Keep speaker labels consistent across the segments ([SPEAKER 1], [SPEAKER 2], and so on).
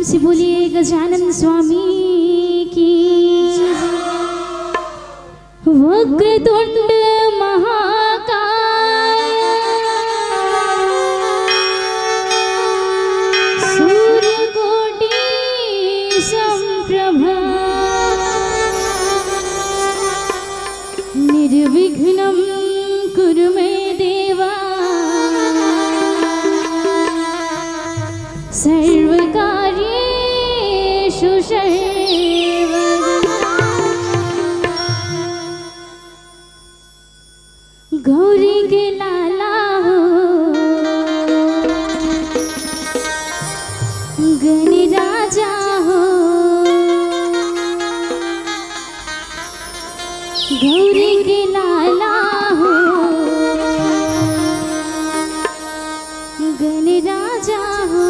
[SPEAKER 1] प्रेम से बोलिए गजानन स्वामी की। वक्रतुंड महाकाय सूर्यकोटि समप्रभा निर्विघ्नं कुरु मे देवा सर्वकार्येषु सर्वदा। गौरी के लाला हो गणराजा हो, गौरी के लाला हो गणराजा हो।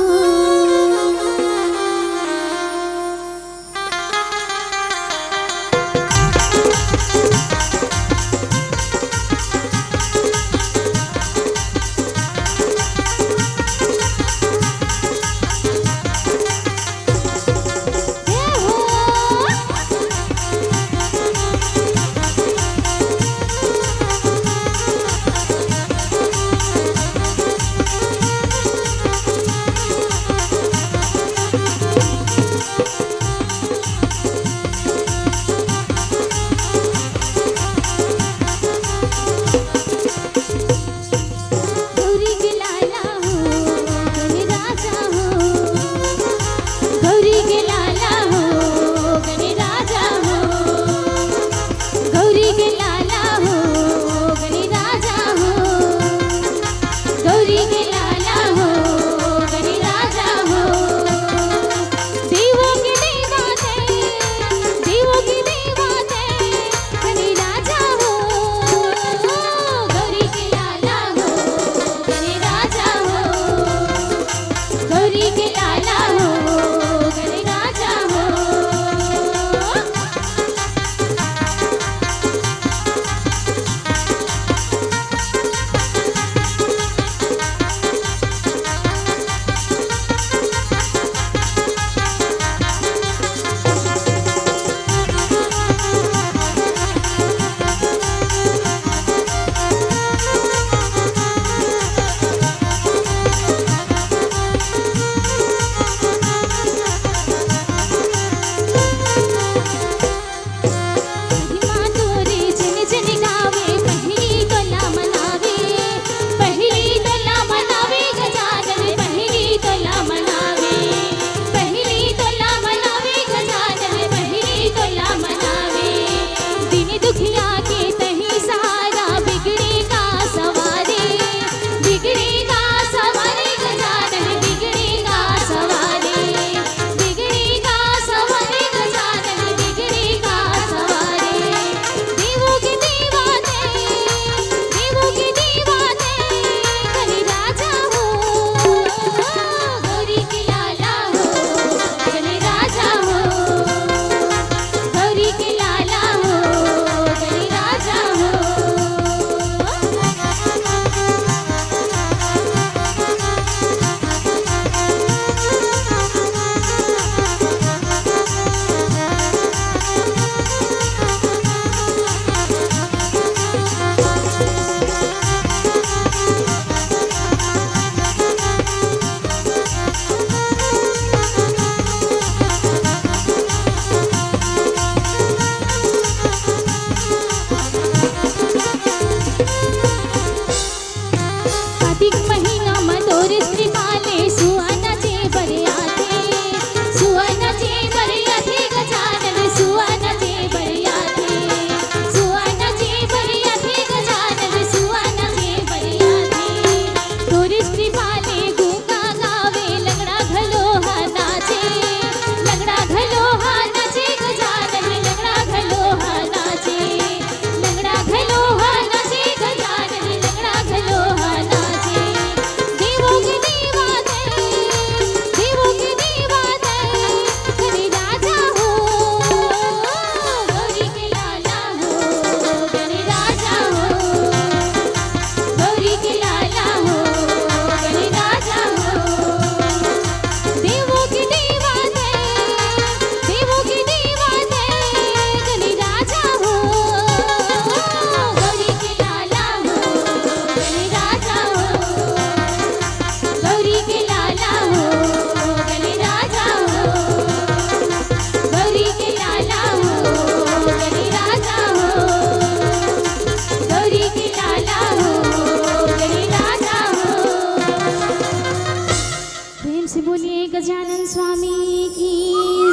[SPEAKER 1] स्वामी की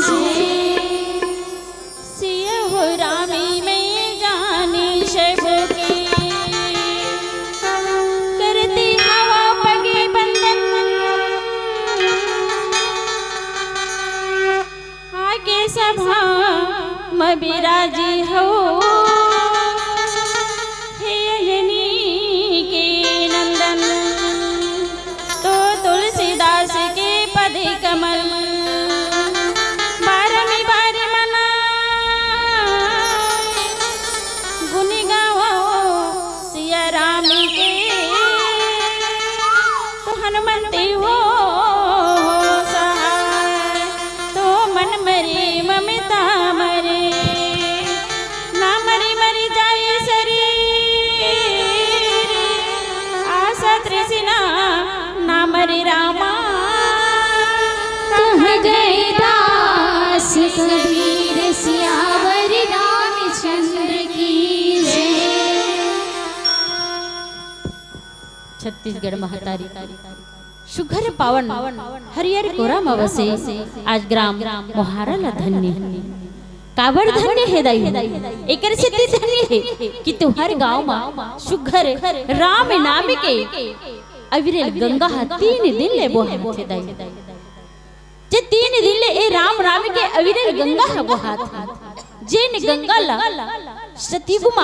[SPEAKER 1] जय।
[SPEAKER 2] सियहु रामी में जाने सबके करती हवा पगे बंधन आगे सभा में बिराजी हो कमल बारमी बारी मना गुन गाओ सिया राम के तो हनुमंती हो सहाय तो मन मरे ममता मरे ना मरी मरी जाए शरीर आशा तृष्णा ना मरी रामा
[SPEAKER 1] गए दास कबीर सियावर रामचंद्र की जय।
[SPEAKER 2] छत्तीसगढ़ महतारी सुघर पावन हरियर कोरम अवसे आज ग्राम मोहारा धन्य काबर धन्य है दाई एकर से धन्य है कि तुम्हारे गांव में सुघर राम नाम के अविरल गंगा 3 दिन ले बोहे थे दाई जे 3 दिन ले ए राम राम के अविरल गंगा है वो हाथ जेन गंगा ला सतीगुमा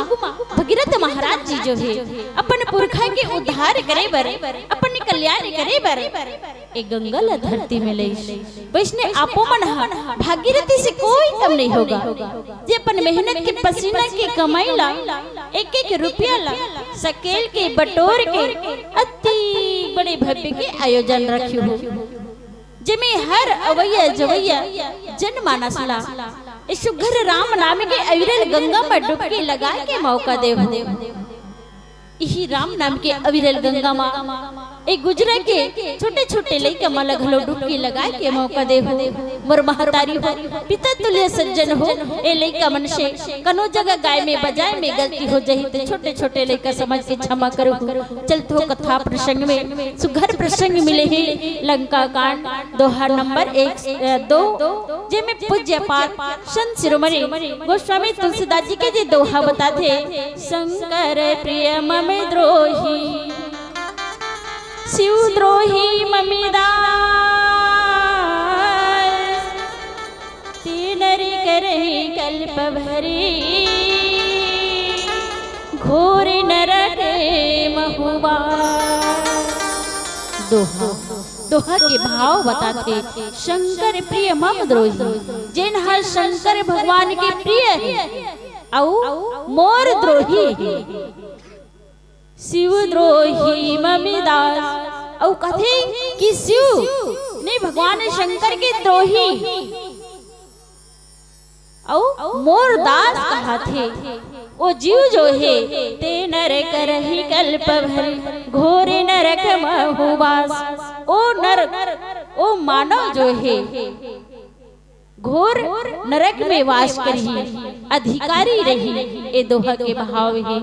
[SPEAKER 2] भगीरथ महाराज जी जो है अपन पुरखा के उद्धार करे बरे अपन कल्याण करे बरे ए गंगा ला धरती में ले वैष्णे आपो मन भागीरथी से कोई कम नहीं होगा जे अपन मेहनत के पसीना के कमाई ला एक एक रुपया ला सकेल के बटोर के अति बड़े भव्य के आयोजन रखियो हो जिमे हर अवैया जवैया जनमानस ला इस सुघर राम नाम के अविरल गंगा में डुबकी लगा के मौका दे यही राम नाम के अविरल गंगा में एक गुजरा के छोटे छोटे लइका माला घलो डुबकी लगा के मौका दे मोर महतारी हो पिता तुल्य सज्जन हो ए लइका मन से कनो जगह गाय में बजाय में गलती हो जाही तो छोटे छोटे लइका समझ के क्षमा करो चल तो कथा प्रसंग में सुघर प्रसंग मिले ही लंका कांड दोहा नंबर 1-2 जे में पूज्य पाठ संत शिरोमणि गोस्वामी तुलसीदास जी के जे दोहा बताते शंकर प्रिय मम द्रोही शिव द्रोही ममिदास तीनरी करही कल्प भरी घोर नरक महुआ। दोहा के भाव बताते शंकर प्रिय मम द्रोही जिन हर शंकर भगवान के प्रिय है औ मोर द्रोही शिव द्रोही ममिदास औ कथे कि शिव ने भगवान शंकर के द्रोही औ मोर दास कहा थे ओ जीव जो है ते नरक रही कल्प भरी घोर नरक महुवास ओ नरक ओ मानव जो है घोर नरक में वास करही अधिकारी रही ए दोहा के भाव है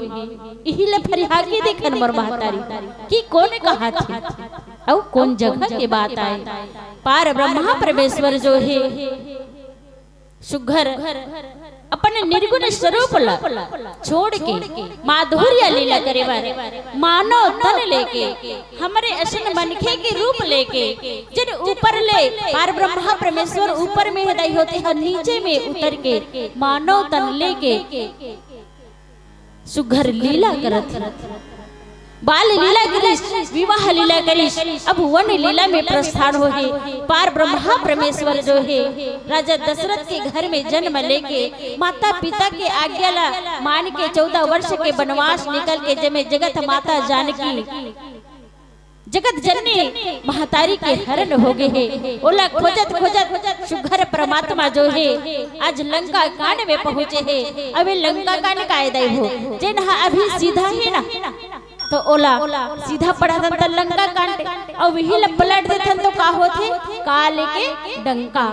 [SPEAKER 2] इही ले फरिहा के देखन मोर महतारी कि कौन कहा थी और कौन जगह के बात आए पार ब्रह्मा परमेश्वर जो है सुघर अपन निर्गुण स्वरूप ला छोड़ के माधुर्य लीला करे बारे मानव तन लेके हमारे असन मनखे के रूप लेके जिन ऊपर ले पार ब्रह्मा परमेश्वर ऊपर में हृदय होते हैं नीचे में उतर के मानव तन लेके सुघर लीला करत बाल लीला करिस विवाह लीला करिस अब वन लीला में प्रस्थान हो गए पार ब्रह्मा परमेश्वर जो है राजा दशरथ के घर में जन्म लेके माता पिता के आज्ञा ला मान के 14 वर्ष के वनवास निकल के जमे जगत माता जानकी जगत जननी महतारी के हरण हो गए है ओला खोजत खोजत सुघर परमात्मा जो है आज लंका कांड में पहुंचे है अभी लंका कांड का आयदाई हो जिन अभी सीधा ही ना तो ओला सीधा पढ़ा था लंका कांड और वही पलट देथन तो का होथे काल के डंका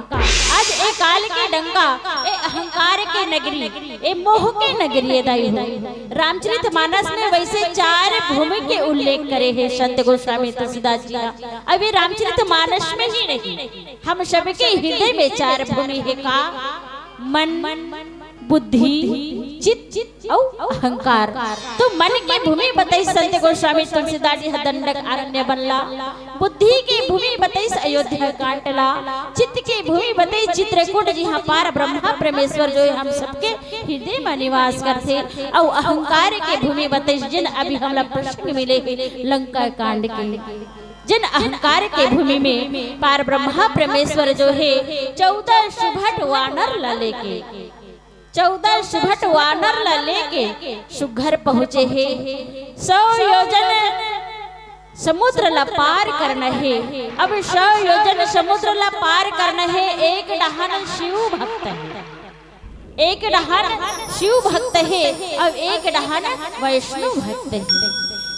[SPEAKER 2] आज एक काल काल के डंका ए अहंकार के नगरी ए मोह के नगरी दाई हो। रामचरित मानस में वैसे 4 भूमि के उल्लेख करे हैं संत गोस्वामी तुलसीदास जी। अब ये रामचरित मानस में ही नहीं, हम सबके हृदय में 4 भूमि है का मन, बुद्धि, चित्त और अहंकार। तो मन की भूमि बताई संत गोस्वामी तुलसीदास जी दंडक अरण्य बनला, बुद्धि की भूमि बताई अयोध्या काटला, चित्त की भूमि बताई चित्रकूट जहाँ पार ब्रह्मा परमेश्वर जो है हम सबके हृदय में निवास करते, और अहंकार की भूमि बताई जिन अभी हमला प्रश्न मिले लंका कांड के, जिन अहंकार के भूमि में पार ब्रह्मा परमेश्वर जो है 14 सुभट वानर ला लेके 14 सुभट वानर ला लेके सुघर पहुँचे है। 100 योजन समुद्र ला पार करना है। अब 100 योजन समुद्र ला पार करना है। एक डहान शिव भक्त है, एक डहान शिव भक्त है और एक डहान वैष्णव भक्त है।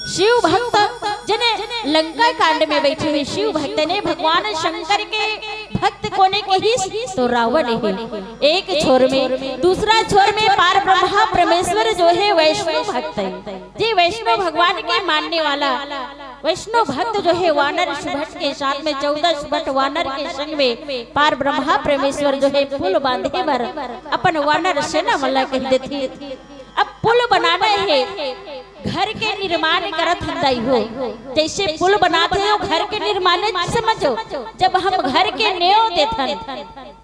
[SPEAKER 2] शिव भक्त जने लंका कांड में बैठे हुए शिव भक्त ने भगवान शंकर के भक्त कोने के ही तो रावण है एक छोर में, दूसरा छोर में पार ब्रह्मा परमेश्वर जो है वैष्णव भक्त है। जी वैष्णव भगवान के मानने वाला वैष्णव भक्त जो है वानर सुभट के साथ में 14 सुभट वानर के संग में पार ब्रह्मा परमेश्वर जो है पुल बांधे बर अपन वानर सेना वाला कह देती। अब पुल बनाना है, घर के निर्माण करत हंदाई हो, जैसे पुल बनाते हो घर के निर्माण समझो। जब हम घर के नेव देथन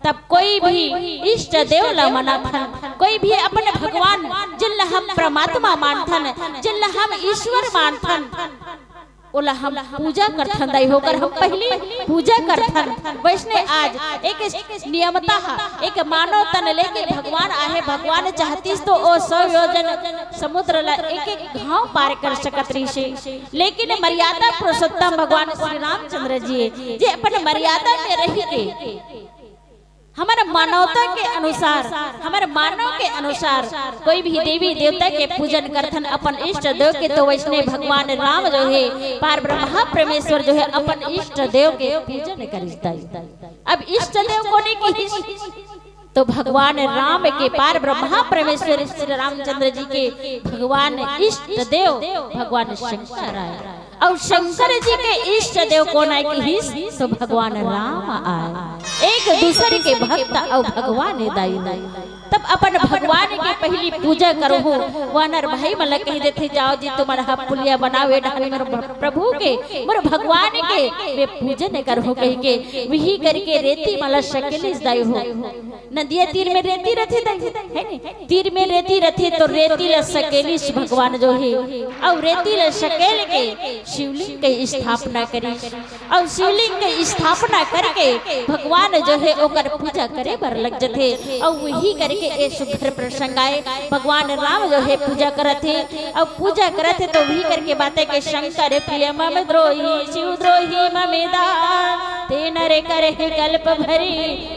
[SPEAKER 2] तब कोई भी इष्ट देव ला मनाथन, कोई भी अपने भगवान जिन हम परमात्मा मानथन, जिन हम ईश्वर मानथन ओला हम पूजा करथन दाई होकर हम पहली पूजा करथन। वैष्णे आज एक नियमता एक मानव तन लेके भगवान आहे, भगवान चाहतीस तो ओ 100 योजन समुद्र ला एक घाव पार कर सकत रही से, लेकिन मर्यादा पुरुषोत्तम भगवान श्री रामचंद्र जी जे अपन मर्यादा में रही के हमारा मानवता के अनुसार, हमारे मानव के अनुसार कोई भी देवी देवता के पूजन करथन अपन इष्ट देव के। तो वैष्णव भगवान राम जो है पार ब्रह्मा परमेश्वर जो है अपन इष्ट देव के पूजन करता है। अब इष्ट देव कोने की तो भगवान राम के पार ब्रह्मा परमेश्वर श्री रामचंद्र जी के भगवान इष्ट देव भगवान शंकर आए, और शंकर जी के इष्ट देव कौन आए की तो भगवान राम आए। एक दूसरे के भक्त और भगवान दाई तब अपन भगवान के पहली पूजा करो हो। वानर भाई मला कह देते जाओ जी तुम्हारा पुलिया बनावे ढाले मेरे प्रभु के मोर भगवान के वे पूजन करो कह के वही करके रेती मला शकेलिस दाई हो। नदिया तीर में रेती रथे है ने, तीर में रेती रथे तो रेती ल शकेलिस भगवान जो है, और रेती ल शकेल के शिवलिंग की स्थापना करी, और शिवलिंग की स्थापना करके भगवान जो है ओकर पूजा करे बर लग जथे। और वही करके ए सुघर प्रसंग आए भगवान राम जो है पूजा करते, और पूजा करते तो वही करके बातें के शंकर प्रिय मम द्रोही शिव द्रोही ममेदा ते नरे करे कल्प भरी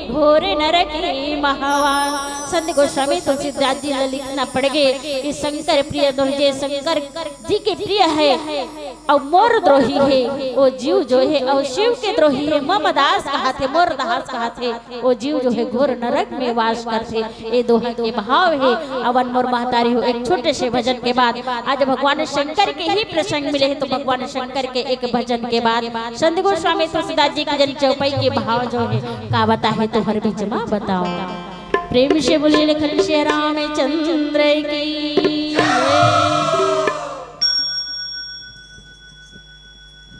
[SPEAKER 2] घोर नरकी महावान। संत गोस्वामी तुलसीदास जी लिखना पड़ गए कि शंकर प्रिय द्रोही शंकर जी के प्रिय है और मोर द्रोही है वो जीव जो है, और शिव के द्रोही है मम दास कहा थे मोर दास कहा थे वो जीव जो है घोर नरक में वास करते। ये दोहा के भाव है अवन मोर महतारी हो। एक छोटे से भजन के बाद आज भगवान शंकर के ही प्रसंग मिले हैं, तो भगवान शंकर के एक भजन के बाद संत गोस्वामी तुलसीदास जी की जन चौपाई के भाव जो है का बता है तो हर बीच में बताओ। प्रेम से बोले लिखन श्री रामचंद्र की।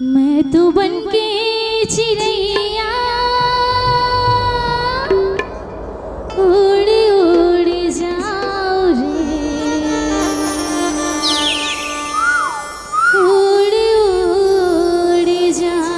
[SPEAKER 1] मैं तो बन के चिड़िया उड़ उड़ जाऊं रे, उड़ उड़ जाऊं।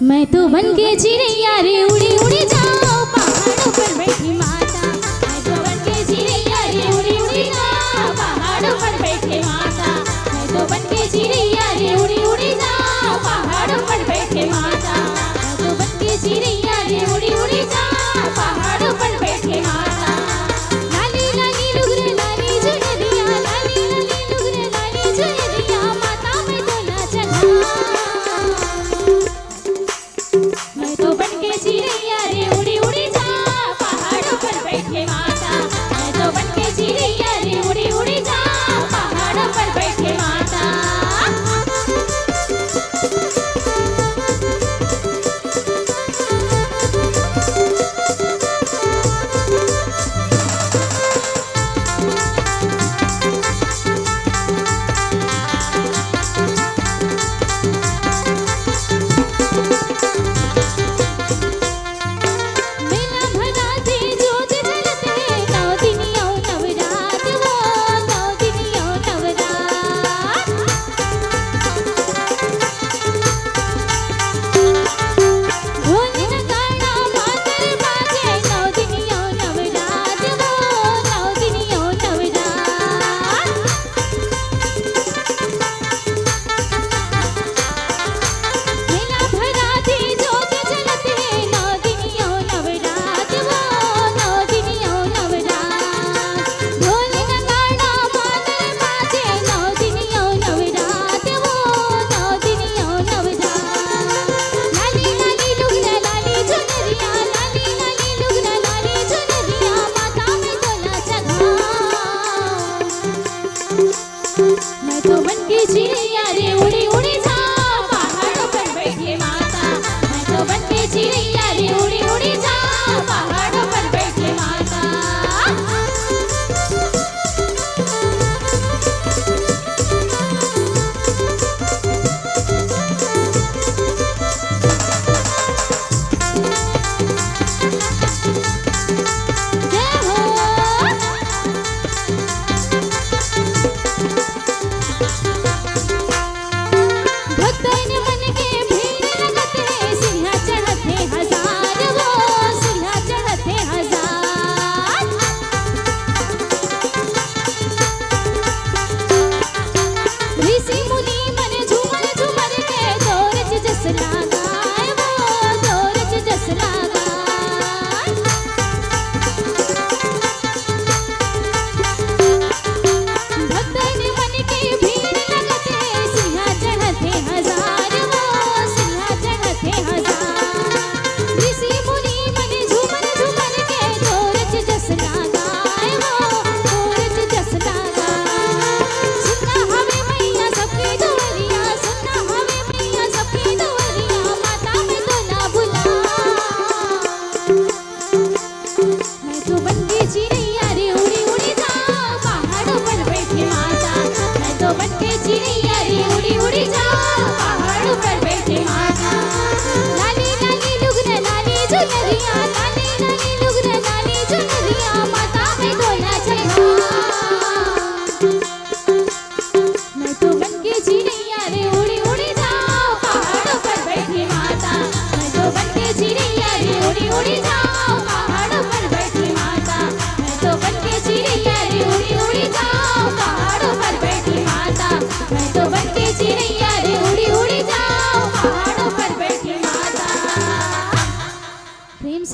[SPEAKER 1] मैं तो बन के चिड़िया रे उड़ी उड़ी जाऊं पहाड़ों पर बैठी माता। मैं तो बन के चिड़िया रे उड़ी उड़ी जाऊं पहाड़ों पर बैठे माता। मैं तो बन के चिड़िया रे उड़ी उड़ी जाऊं पहाड़ों पर बैठे माता। मैं तो बन के चिड़िया रे उड़ी उड़ी जाऊं पहाड़ों पर बैठे माता। लाली लाली लुगरे लाली जुड़िया, लाली लाली लुगरे लाली जुड़िया, माता मैं तो ना चला।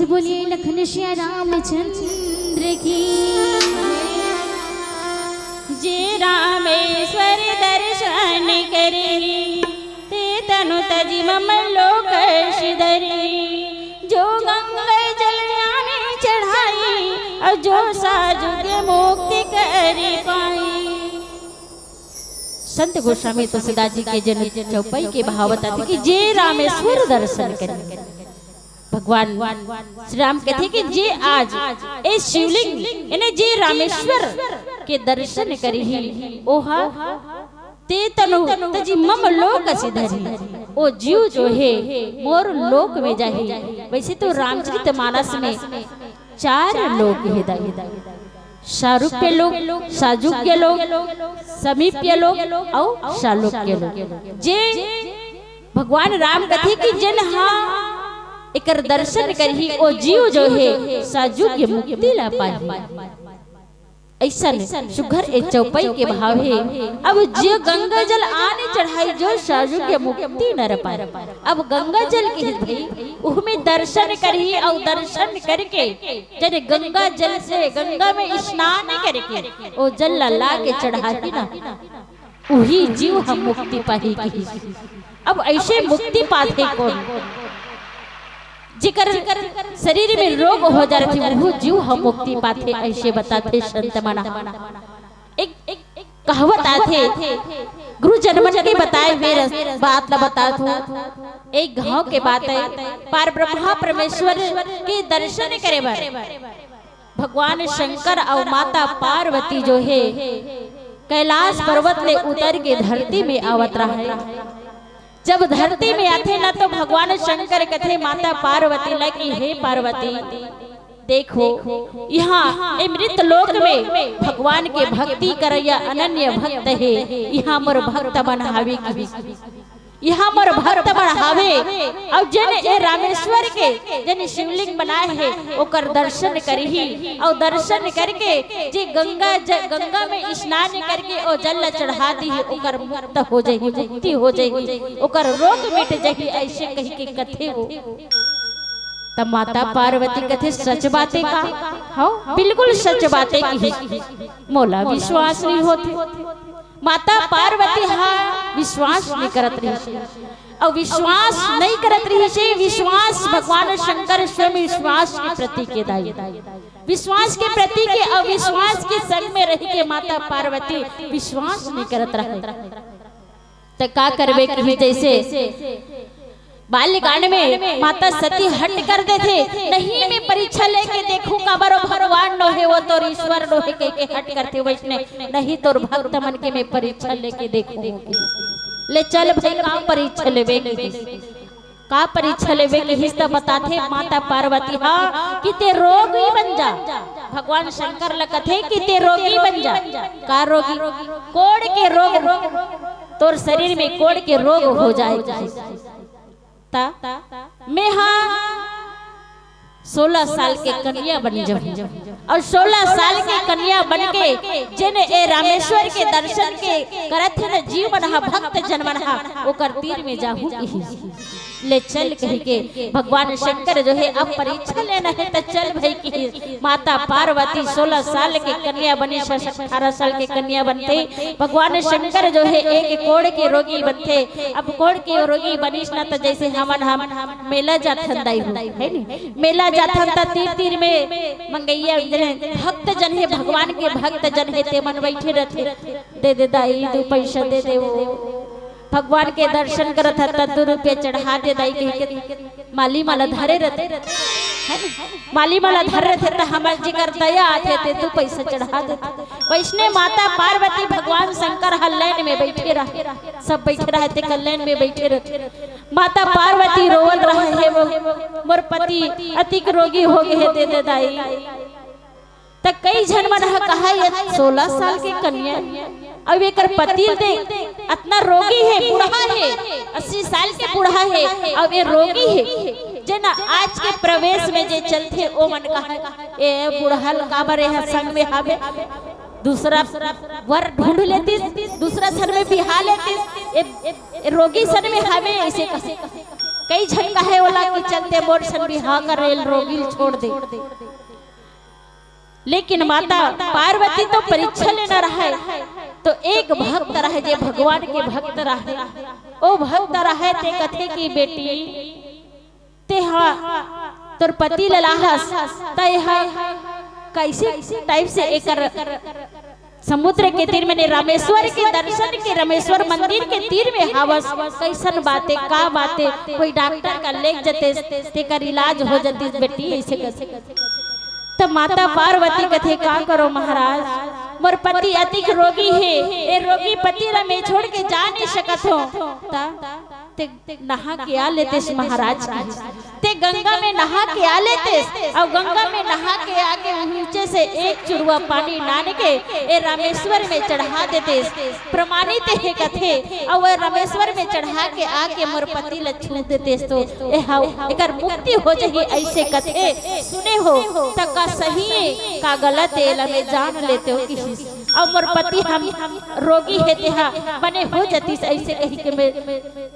[SPEAKER 1] से बोलिए लखन श्या रामचंद्र की।
[SPEAKER 2] जे रामेश्वर दर्शन करी ते तनु तजी मम लोक शिदरी। जो गंगा जल जाने चढ़ाई और जो साजुग मुक्ति करी पाई। संत गोस्वामी तुलसीदास जी के जन चौपाई के भाव बताते कि जे रामेश्वर दर्शन करे। भगवान श्री राम कहते कि जे आज ए शिवलिंग इन्हें जे रामेश्वर के दर्शन करी ओहा ते तनु तजी मम लोक सिधरी। ओ जीव जो है मोर लोक में जाही। वैसे तो रामचरित मानस में 4 लोक है, शारूप्य लोक, साजुग्य लोक, समीप्य लोक और शालुक्य लोक। जे भगवान राम कथे कि जन हाँ एकर दर्शन करही ओ जीव जो है साजुग्य मुक्ति ला पाही। ऐसा सुघर ए चौपाई के भाव है। अब जो गंगा जल आने चढ़ाई जो साजुग्य मुक्ति न पाए। अब गंगा जल के भाई उसमें दर्शन करही और दर्शन करके जब गंगा जल से गंगा में स्नान करके ओ जल ला के चढ़ाही ना वही जीव हम मुक्ति पाही। अब ऐसे मुक्ति पाते कौन जिकर शरीर में रोग हो जा रहे थे वो जीव हम मुक्ति पाते। ऐसे बताते संत मना। एक कहावत आते गुरु जन्मन के बताए हुए बात ला बता तू। एक गांव के बात है पार ब्रह्मा परमेश्वर के दर्शन करे भगवान शंकर और माता पार्वती जो है कैलाश पर्वत ले उतर के धरती में आवत रहा है। जब धरती में आते ना तो भगवान शंकर कथे माता पार्वती ला कि हे पार्वती देखो यहाँ मृत लोक में भगवान के भक्ति करैया अनन्य भक्त है। यहाँ मोर भक्त बनावे की यहाँ मोर भक्त बढ़ावे। और जन ए रामेश्वर के जन शिवलिंग बनाए है ओकर दर्शन करही और दर्शन करके जे गंगा में स्नान करके ओ जल चढ़ा दी ओकर मुक्त हो जाएगी, मुक्ति हो जाएगी, ओकर रोग मिट जाएगी। ऐसे कही के कथे हो तब माता पार्वती कथे सच बातें का हो बिल्कुल सच बातें की मोला विश्वास नहीं होते। माता पार्वती हाँ विश्वास नहीं करत रही और विश्वास नहीं करत रही से विश्वास भगवान शंकर स्वयं विश्वास के प्रतीक के दाई विश्वास के प्रतीक के अविश्वास के संग में रही के माता पार्वती विश्वास नहीं करत रहे। तो का करबे कि जैसे बाल्यकांड में माता सती हट कर दे थे नहीं मैं परीक्षा लेके देखूं का बरो भगवान नो है वो तो ईश्वर नो है के हट करते वैसने नहीं तो भक्त मन के मैं परीक्षा लेके देखूंगी। ले चल भाई का परीक्षा लेवे का परीक्षा लेवे के हिस्सा बताते माता पार्वती हाँ कि ते रोगी बन जा। भगवान शंकर ल कथे कि ते रोगी बन जा। का रोगी कोड़ के रोग तोर शरीर में कोड़ के रोग हो जाएगा। मैं हाँ 16 साल के कन्या बन जाऊं और 16 साल के कन्या बन के जिन ए रामेश्वर के दर्शन के करत न जीवन भक्त जन्मन ओकर तीर में जाऊंगी। ले चल कह के भगवान शंकर जो है अब परीक्षा लेना है तो चल भाई की माता पार्वती 16 साल के कन्या बनी 18 साल के कन्या बनते भगवान शंकर जो है एक कोड़ के रोगी बनते। अब कोड़ के रोगी बनीस ना तो जैसे हम मेला जाथन दाई है नी मेला जाथन ता तीर में मंगैया भक्त जन है भगवान के भक्त जन है ते मन बैठे रहते दे दाई 2 पैसा दे दे भगवान के दर्शन करत था 2 रुपये चढ़ा दे दाई के माली माला धरे रहते माली माला धर रहे थे तो हमारे जिगर दया आते थे 2 पैसा चढ़ा देते। वैष्णव माता पार्वती भगवान शंकर हल्लैन में बैठे रहे सब बैठे रहे थे कल्याण में बैठे रहे। माता पार्वती रोवत रहे है वो मोर पति अतिक रोगी हो गए दे दे दाई तक कई जन मन कहा 16 साल के कन्या अब एक पति दे इतना रोगी है बूढ़ा है 80 साल के बूढ़ा है अब ये रोगी है जना आज के प्रवेश में जे चलते ओ मन कहा ए बूढ़ा काबर है संग में हावे दूसरा वर ढूंढ लेती दूसरा सर में बिहा लेती रोगी सर में हावे ऐसे कई झटका है वाला कि चलते मोर सन बिहा कर रेल रोगिल छोड़ दे, लेकिन माता पार्वती तो परीक्षा लेना रहे। तो एक भक्त रहे जे भगवान के भक्त रहे, ओ भक्त रहे ते कथे की बेटी ते हा तोर पति ललाहस तय है कैसे टाइप से एकर समुद्र के तीर में रामेश्वर के दर्शन के रामेश्वर मंदिर के तीर में हावस कैसन बातें का बातें कोई डॉक्टर का लेक जते तेकर इलाज हो जती बेटी ऐसे कैसे। तब माता पार्वती कथे का करो महाराज, मोर पति अधिक रोगी है, ए रोगी पति ला मैं छोड़ के जा नहीं सकत हो। ते नहा के आ लेते महाराज, ते गंगा में नहा के आ लेते और गंगा में नहा के आके नीचे से एक चुरुआ पानी नान के ए रामेश्वर में चढ़ा देते, प्रमाणित है कथे। और वह रामेश्वर में चढ़ा के आके मोर पति ला छू देते तो एकर मुक्ति हो जाही ऐसे कथे सुने हो। तक का सही है का गलत है ला में जान लेते हो कि और मोर पति हम रोगी है तेहा बने हो जती ऐसे कही के मैं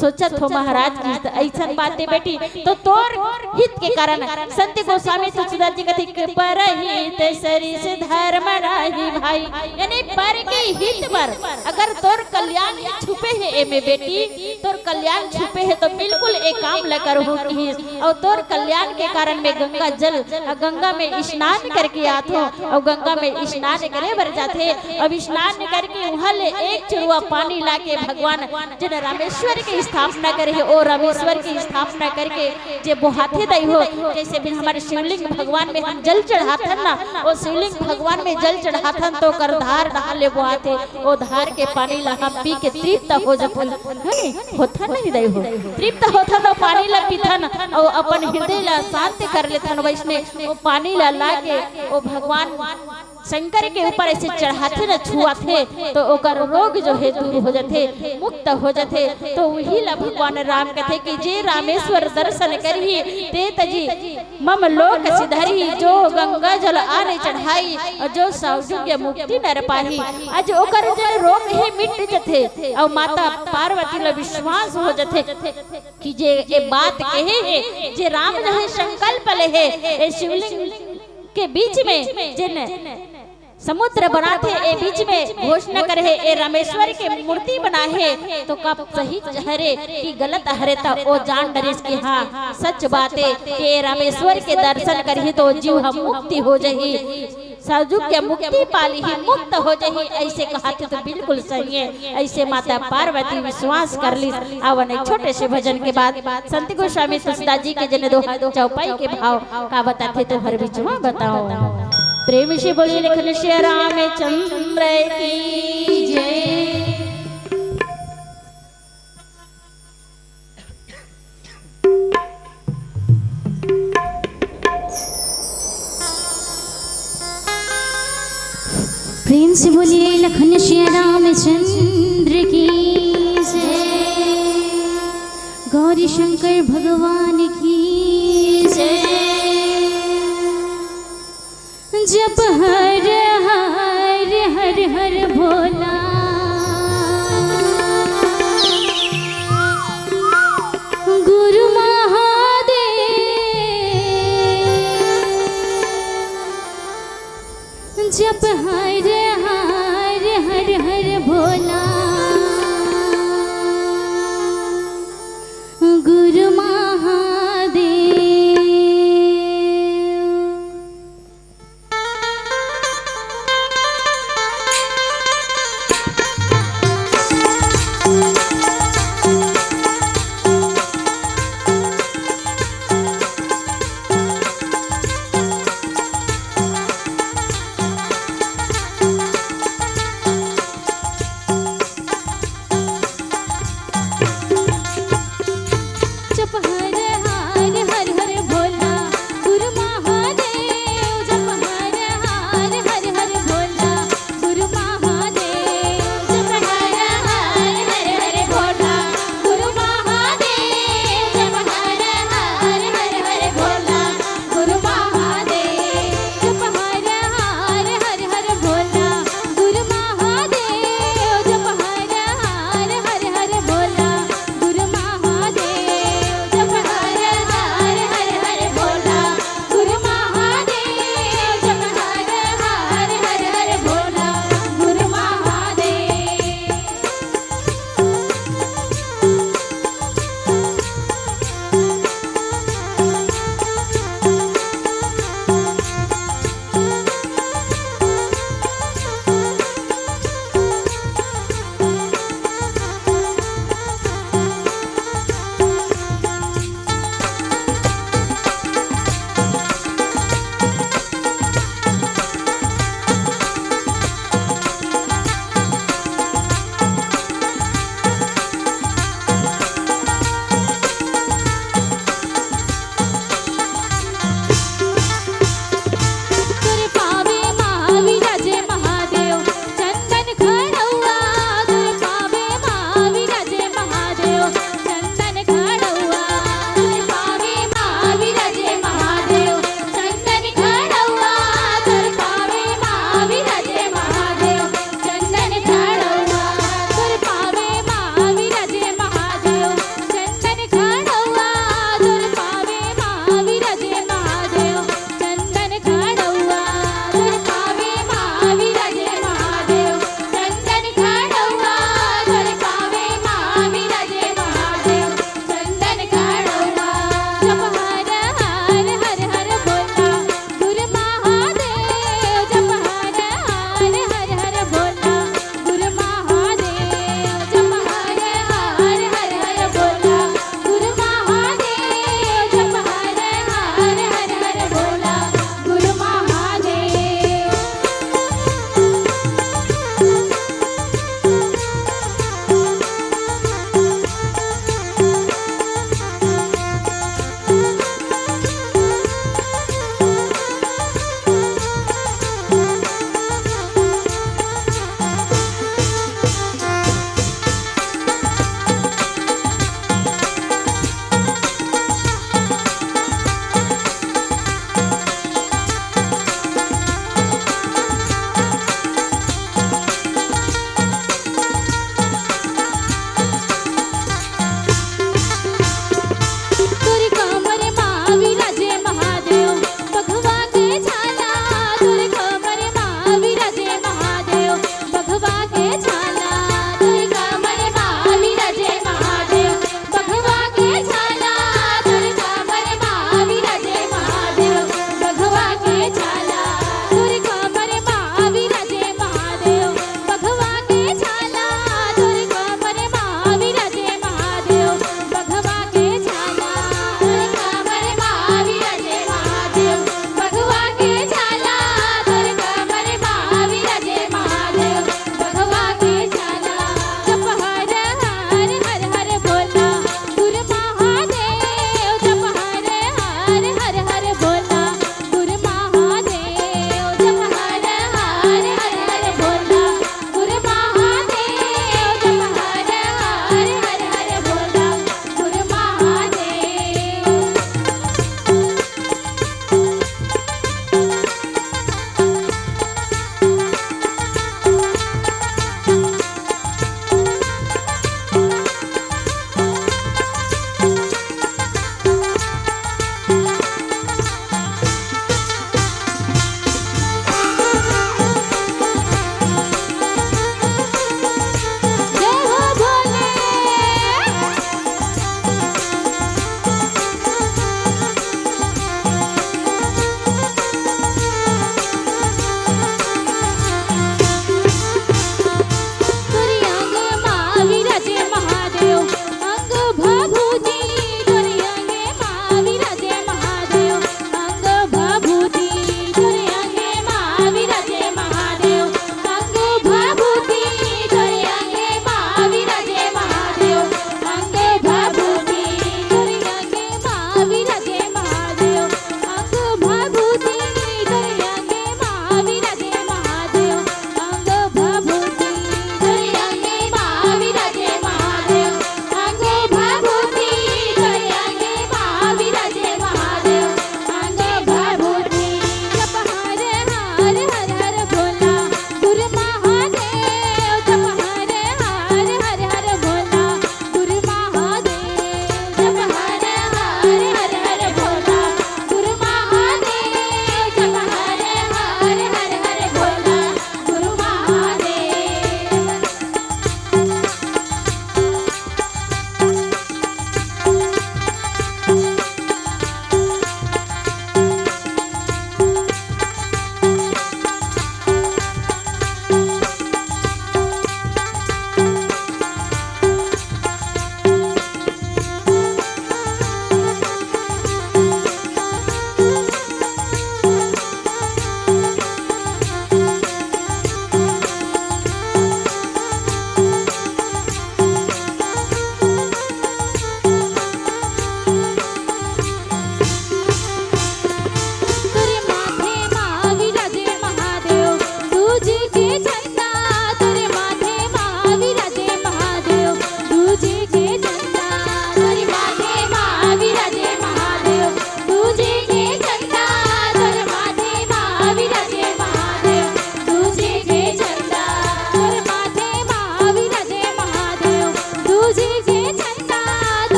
[SPEAKER 2] सोचत हो महाराज की ऐसा बातें बेटी। तो तोर हित के कारण संत गोस्वामी तुलसीदास जी कथी पर हित सरिस धर्म राही भाई, यानी पर के हित पर अगर तोर कल्याण छुपे है एमे बेटी, तोर कल्याण छुपे है तो बिल्कुल एक काम ल करहु की। और तोर कल्याण के कारण में गंगा जल गंगा में स्नान करके आत हो और गंगा में स्नान करे बर जाते। अब स्नान करके वहां ले एक चुरुआ पानी लाके भगवान जिन रामेश्वर की स्थापना करे है और रामेश्वर की स्थापना करके जे बोहाथे दई हो। जैसे भी हमारे शिवलिंग भगवान में हम जल चढ़ाथन ना, और शिवलिंग भगवान में जल चढ़ाथन तो कर धार डाले बोहाथे, ओ धार के पानी ला हम पी के तृप्त हो जथन है होथा नहीं दई हो, तृप्त होथा तो पानी ला पीथन और अपन हृदय ला शांत कर लेथन। वैसने वो पानी ला लाके ओ भगवान शंकर के ऊपर ऐसे चढ़ाते न छुआथे तो ओकर रोग जो है दूर हो जाते, मुक्त हो जाते। तो वही ला भगवान राम कथे कि जे रामेश्वर दर्शन करही ते तजी मम लोक सिधरही, जो गंगा जल आने चढ़ाई और जो सौभाग्य मुक्ति नर पाही। आज ओकर जो रोग है मिट जथे और माता पार्वती ला विश्वास हो जथे कि जे ए बात कहे है जे राम जो है संकल्प ले है ए शिवलिंग के बीच में जिन समुद्र बनाते ए बीच में घोषणा करे है ए रामेश्वर के मूर्ति बना है तो कब सही हरे कि गलत हरे तो ओ जान डरिस कि हाँ सच बातें कि रामेश्वर के दर्शन करही तो जीव हम मुक्ति हो जही, साजुक के मुक्ति पाली ही मुक्त हो जही ऐसे कहते तो बिल्कुल सही है। ऐसे माता पार्वती विश्वास कर ली। आवन एक छोटे से भजन के बाद संत गोस्वामी तुलसीदास जी के जने दो चौपाई के भाव का बताते तो हर बीच में बताओ। प्रेम से बोलिए लिखन श्री रामचंद्र की जय।
[SPEAKER 1] प्रेम से बोलिए लखन श्री रामचंद्र की जय। गौरी शंकर भगवान की जय। जब हर हर हर हर भोला गुरु महादेव, जब हर हर हर हर भोला गुरु महादेव।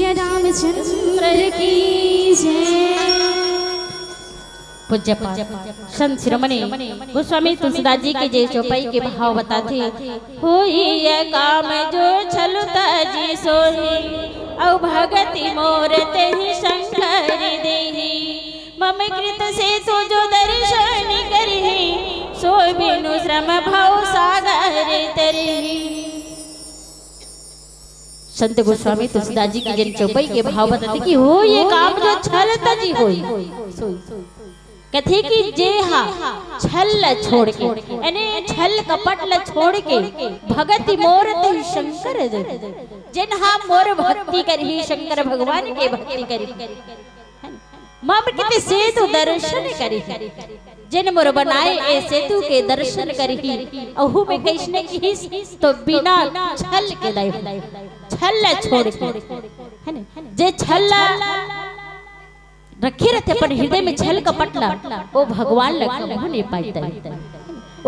[SPEAKER 1] श्री रामचंद्र की जय।
[SPEAKER 2] पूज्य संत शिरोमणि गोस्वामी तुलसीदास जी के जय चौपाई के भाव बताते। होई ये काम जो छलुता जी सोही, औ भगति मोर तेहि शंकर देहि। मम कृत से तो जो दर्शन करहि, सो बिनु श्रम भव सागर तरहि। संत गोस्वामी तुलसीदास जी की जन चौपाई के भाव बताते कि हो ये काम जो छलता जी होई, कथे कि जे हा छल छोड़ के यानी छल कपट ल छोड़ के भगति मोर ते शंकर दे। जिन हा मोर भक्ति करही शंकर भगवान के भक्ति करी, मम किते सेतु दर्शन करी। जिन मोर बनाए ए सेतु के दर्शन करही, अहु में कैसने की तो बिना छल के लाई छल छोड़ के है न। जे छल रखे रहते अपन हृदय में छल कपटला, वो भगवान लग नहीं पाता।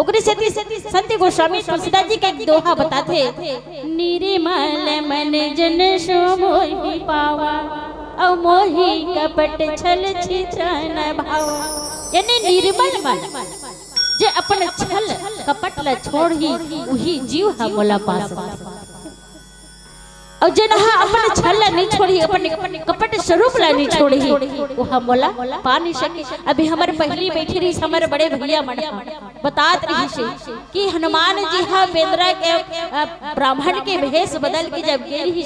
[SPEAKER 2] ओकरे से संत गोस्वामी तुलसीदास जी का एक दोहा बताते। निर्मल मन जन सो मोहि पावा, औ मोहि कपट छल छितन भावा। यानी निर्मल मन जे अपन छल कपट ला छोड़ ही वही जीव हा मोला पास। और जन हा अपन छल नहीं छोड़ी, अपन कपट स्वरूप ला नहीं छोड़ी, वो हम मोला पा नहीं सके। अभी हमारे पहली बैठी रही हमारे बड़े भैया मन बतात रही से कि हनुमान जी हा बेंद्रा के ब्राह्मण के भेष बदल के जब गेली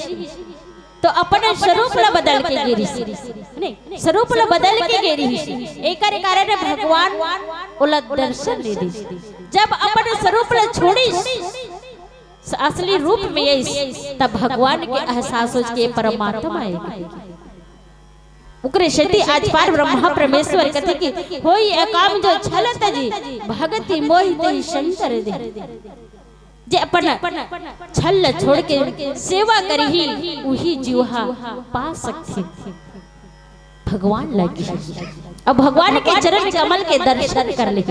[SPEAKER 2] तो अपने स्वरूप ला बदल के गेरी नहीं, स्वरूप ला बदल के गेरी एक कारण भगवान ओला दर्शन दे दी। जब अपने स्वरूप ला छोड़ी असली रूप में यही, तब भगवान के एहसास के परमात्मा आएगा। उकरे शक्ति आज पार ब्रह्मा परमेश्वर कहते कि होई काम जो छलत जी भगति मोहि तेहि शंकर दे। जे अपन छल छोड़ के सेवा करही, वही जीवा पा सकते भगवान लगी। अब भगवान के चरण कमल के दर्शन कर ले।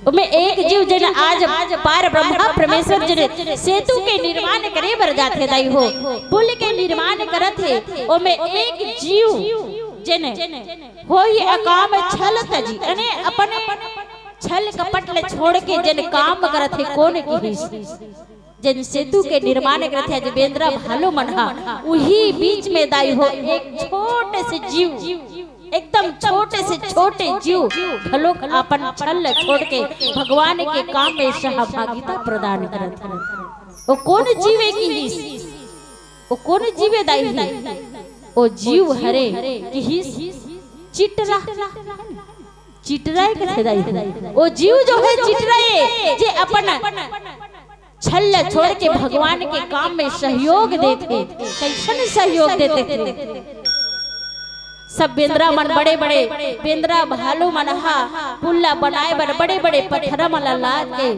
[SPEAKER 2] उमे एक जीव जन आज पार ब्रह्मा परमेश्वर जन सेतु के निर्माण करे बर जाथे दाई हो, पुल के निर्माण करत है। उमे एक जीव जन होई अकाम छलत जी अने अपने छल कपट ले छोड़ के जन काम करत है। कौन की जन सेतु के निर्माण करते हैं बेंद्रा भालो मनहा, वही बीच में दाई हो एक छोटे से जीव, एकदम छोटे से छोटे जीव भलो अपन छल छोड़ के भगवान के काम में सहभागिता प्रदान करते हैं। वो कौन जीवे की वो कौन जीवे दाई है? वो जीव हरे की चिटरा चिटरा के दाई है। वो जीव जो है चिटरा जे अपन छल छोड़ के भगवान के काम में सहयोग देते। कैसन सहयोग देते थे? सब बेंद्रा मन बड़े बड़े बेंद्रा भालू मनहा पुल्ला बनाए बर बड़े बड़े पत्थर मला लाद के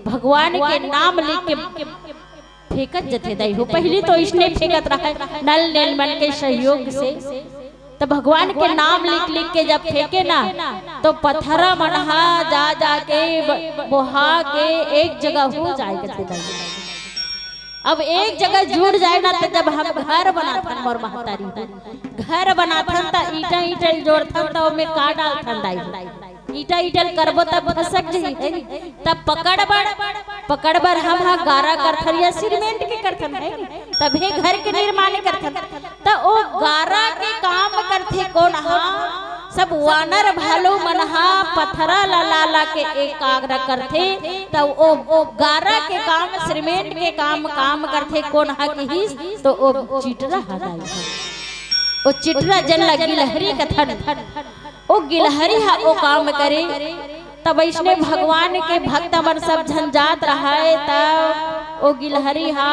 [SPEAKER 2] भगवान के नाम लिख के फेंकत जथे दाई हो। पहले तो इसने फेंकत रहा नल नील मन के सहयोग से, तो भगवान के नाम लिख लिख के जब फेंके ना तो पत्थरा मनहा जा जा के बोहा के एक जगह हो जाएगा। अब एक जगह जुड़ जाए ना तो जब हम घर बनाथन मोर महतारी घर बनाथन ता ईटा ईटल जोड़थन ता ओमे का डालथन दाई ईटा ईटल करबो तब फसक जही तब पकड़ बर हम हा गारा करथन या सीमेंट के करथन है तब हे घर के निर्माण करथन। त ओ गारा के काम करथे कौन हा? सब वानर भालो मनहा पत्थरा ला ला के एकाग्र करथे। तब ओ गारा के काम सीमेंट के काम करथे कौन हा की? तो ओ चिटरा हदाई ओ चिटरा जन लगी लहरी कथन ओ गिलहरी हा ओ काम करे। तब इसने भगवान के भक्त मन सब झंझात रहा है। तब ओ गिलहरी हा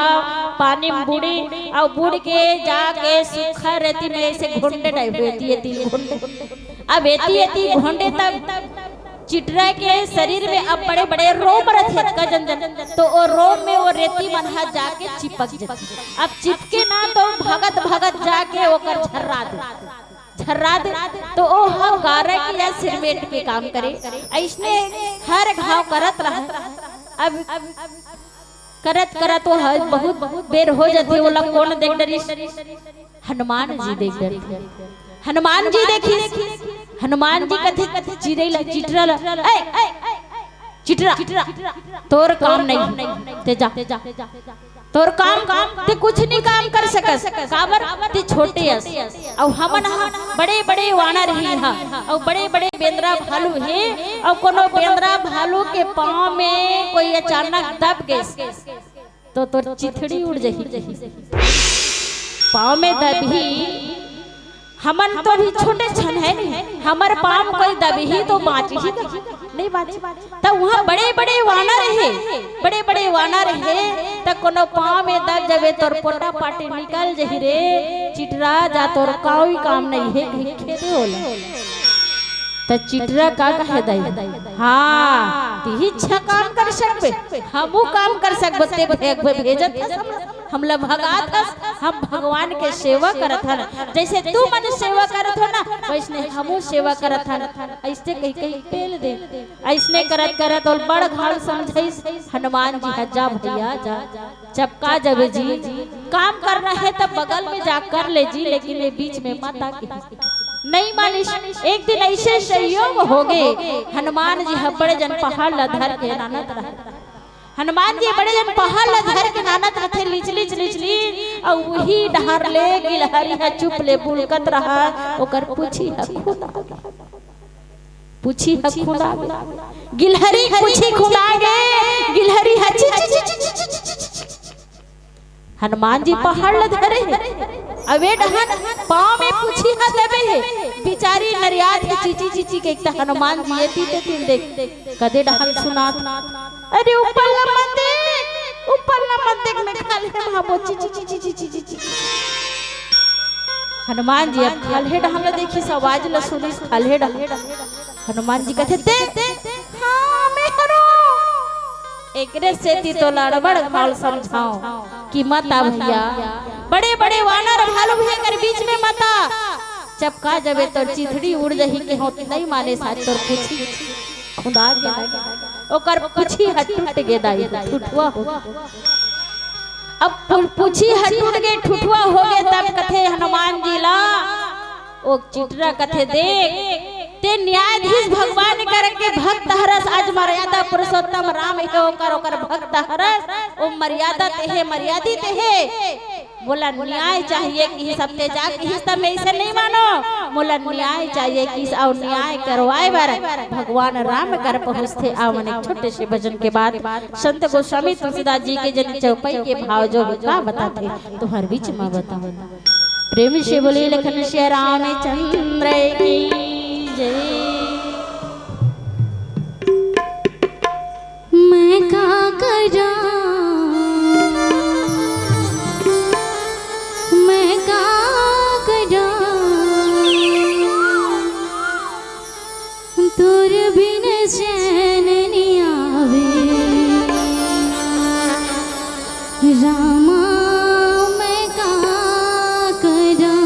[SPEAKER 2] पानी में बुड़ी और बुड़ के जाके सूखा रेती में ऐसे घोंडे टाइप एती घोंडे अब एती घोंडे तब चिटरा के शरीर में अब बड़े बड़े रोम रहते जन तो ओ रोम में वो रेती मनहा जाके चिपक जाती। अब चिपके ना तो भगत जाके ओकर झर्रा दे तो ओ हम गारा के या सीमेंट के काम करे। ऐसने हर घाव करत रहा। अब करत वो बहुत बेर हो जाती। वो लोग कौन देख डरी हनुमान जी देख डर हनुमान जी देखी हनुमान जी कथे चिड़ैला चिटरल चिटरा तोर काम नहीं ते जा तोर काम ते कुछ नहीं काम कर सकस काबर ते छोटे अस और हमन बड़े बड़े वानर ही हा और बड़े बड़े बेंद्रा भालू है और कोनो बेंद्रा भालू के पांव में कोई अचानक दब गए तो तोर चिथड़ी उड़ जही पांव में दबी हमन तो भी छोटे छन है नहीं हमर पाम कोई दबी तो बाँच ही नहीं बाँच तो वहाँ बड़े बड़े वानर है बड़े बड़े वानर है तो कोनो पाँव में दब जबे तोर पोटा पाटी निकल जही रे चिटरा जा तोर कोई काम नहीं है खेते होला तो चिटरा का कहे दई हाँ ती अच्छा काम कर सकबे हमू काम कर सकबे ते भेजत हमला भगात हम भगवान के सेवा करत हन जैसे तू मन सेवा करत हो ना वैसने हमू सेवा करत हन ऐसे कहीं कहीं पेल दे ऐसने करत करत और बड़ घाल समझाइस हनुमान जी जा भैया जा चपका जब जी काम कर रहा है तब बगल में जा कर ले जी लेकिन ये बीच में मत आके नहीं मानिश एक दिन ऐसे संयोग हो गए हनुमान जी बड़े जन पहाड़ लधर के नानत रहे हनुमान जी बड़े जन पहाड़ लधर के नानत रहे लिचली और वही डहर ले गिलहरी है चुप ले बुलकत रहा ओकर पूछी है खुदा गिलहरी पूछी खुदा गे गिलहरी है हनुमान जी पहाड़ लधरे अवे डहन पाँव में पूछी हा देवे है बिचारी नरियात की चीची के एकता हनुमान जी ये तीते तीन देख कदे डहन सुना अरे ऊपर न मत देख में खाली हम वो चीची हनुमान जी अब खाले डहन देखी सब आवाज ल सुनी खाले डहन हनुमान जी कहते दे हां मैं हरो एकरे से ती तो लड़बड़ घाल समझाओ कि मता भैया बड़े बड़े वानर भालू है कर बीच में मता चपका जबे तो चिथड़ी उड़ जही के हो नहीं माने साथ तोर पूछी खुदा के ओकर पूछी हट टूट गे दाई ठुठुआ हो अब पूछी हट टूट गे ठुठुआ हो गए तब कथे हनुमान जी ला ओ चिटरा कथे देख ते न्यायाधीश भगवान करके भक्त हरस आज मर्यादा पुरुषोत्तम राम है ओकर भक्त हरस ओ मर्यादा ते है मर्यादित है बोला न्याय चाहिए कि सब ते जा कि सब में इसे नहीं मानो बोला न्याय चाहिए कि और न्याय करवाए बार भगवान राम कर पहुंचते आवन एक छोटे से भजन के बाद संत गोस्वामी तुलसीदास जी के जन चौपाई के भाव जो का बताते तो हर बीच में बताओ प्रेम से बोले लखन श्री रामचंद्र की
[SPEAKER 1] मैं का करा मैं का करा तोर बिन चैन नहीं आवे रामा मैं का करा